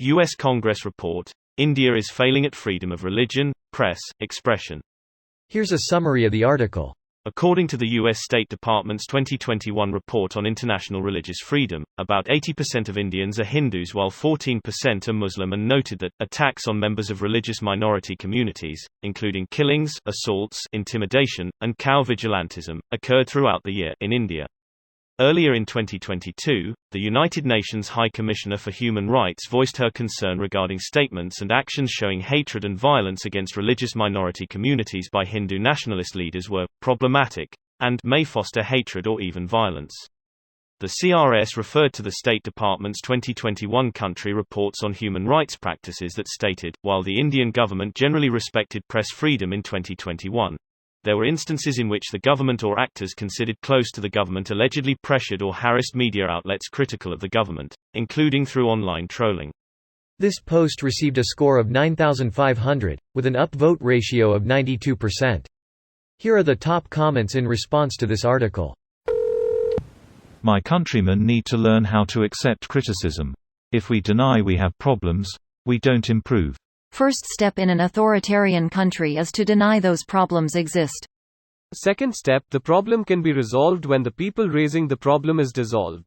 U.S. Congress report, India is failing at freedom of religion, press, expression. Here's a summary of the article. According to the U.S. State Department's 2021 report on international religious freedom, about 80% of Indians are Hindus while 14% are Muslim, and noted that attacks on members of religious minority communities, including killings, assaults, intimidation, and cow vigilantism, occurred throughout the year in India. Earlier in 2022, the United Nations High Commissioner for Human Rights voiced her concern regarding statements and actions showing hatred and violence against religious minority communities by Hindu nationalist leaders were problematic and may foster hatred or even violence. The CRS referred to the State Department's 2021 country reports on human rights practices that stated, while the Indian government generally respected press freedom in 2021, there were instances in which the government or actors considered close to the government allegedly pressured or harassed media outlets critical of the government, including through online trolling. This post received a score of 9,500, with an upvote ratio of 92%. Here are the top comments in response to this article. My countrymen need to learn how to accept criticism. If we deny we have problems, we don't improve. First step in an authoritarian country is to deny those problems exist. Second step, the problem can be resolved when the people raising the problem is dissolved.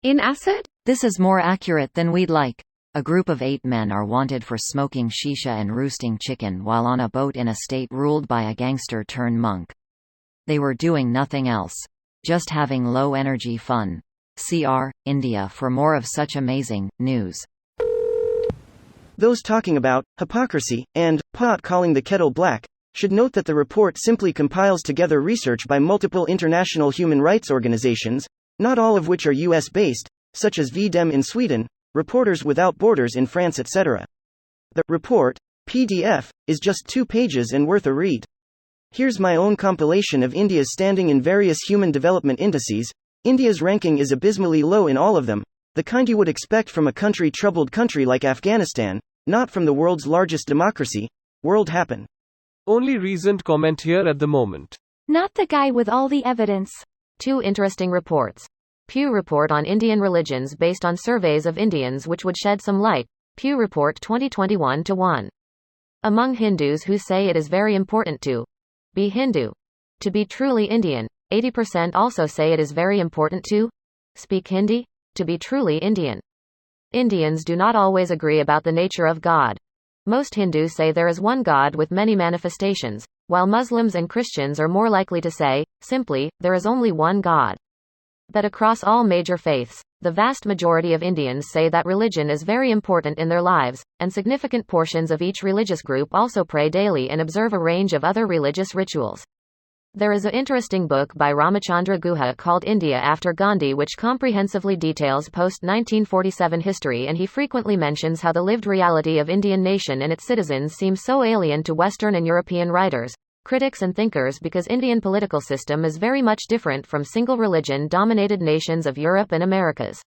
In Assad, this is more accurate than we'd like. A group of 8 men are wanted for smoking shisha and roosting chicken while on a boat in a state ruled by a gangster-turned-monk. They were doing nothing else. Just having low-energy fun. CR, India for more of such amazing news. Those talking about hypocrisy and pot calling the kettle black should note that the report simply compiles together research by multiple international human rights organizations, not all of which are US-based, such as VDEM in Sweden, Reporters Without Borders in France, etc. The report, PDF, is just 2 pages and worth a read. Here's my own compilation of India's standing in various human development indices. India's ranking is abysmally low in all of them, the kind you would expect from a troubled country like Afghanistan, not from the world's largest democracy. World happen. Only reasoned comment here at the moment. Not the guy with all the evidence. 2 interesting reports. Pew Report on Indian religions based on surveys of Indians which would shed some light. Pew Report 2021-1. Among Hindus who say it is very important to be Hindu, to be truly Indian, 80% also say it is very important to speak Hindi, to be truly Indian. Indians do not always agree about the nature of God. Most Hindus say there is one God with many manifestations, while Muslims and Christians are more likely to say, simply, there is only one God. But across all major faiths, the vast majority of Indians say that religion is very important in their lives, and significant portions of each religious group also pray daily and observe a range of other religious rituals. There is an interesting book by Ramachandra Guha called India After Gandhi which comprehensively details post-1947 history, and he frequently mentions how the lived reality of Indian nation and its citizens seems so alien to Western and European writers, critics and thinkers because Indian political system is very much different from single religion-dominated nations of Europe and Americas.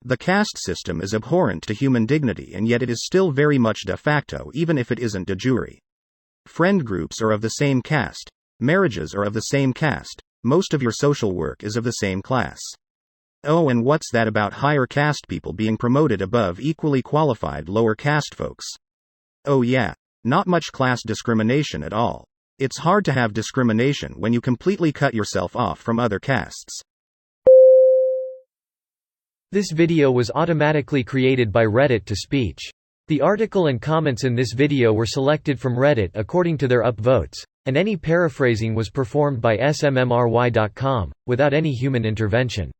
The caste system is abhorrent to human dignity, and yet it is still very much de facto even if it isn't de jure. Friend groups are of the same caste. Marriages are of the same caste. Most of your social work is of the same class. Oh, and what's that about higher caste people being promoted above equally qualified lower caste folks? Oh yeah, not much class discrimination at all. It's hard to have discrimination when you completely cut yourself off from other castes. This video was automatically created by Reddit to speech. The article and comments in this video were selected from Reddit according to their upvotes, and any paraphrasing was performed by smmry.com, without any human intervention.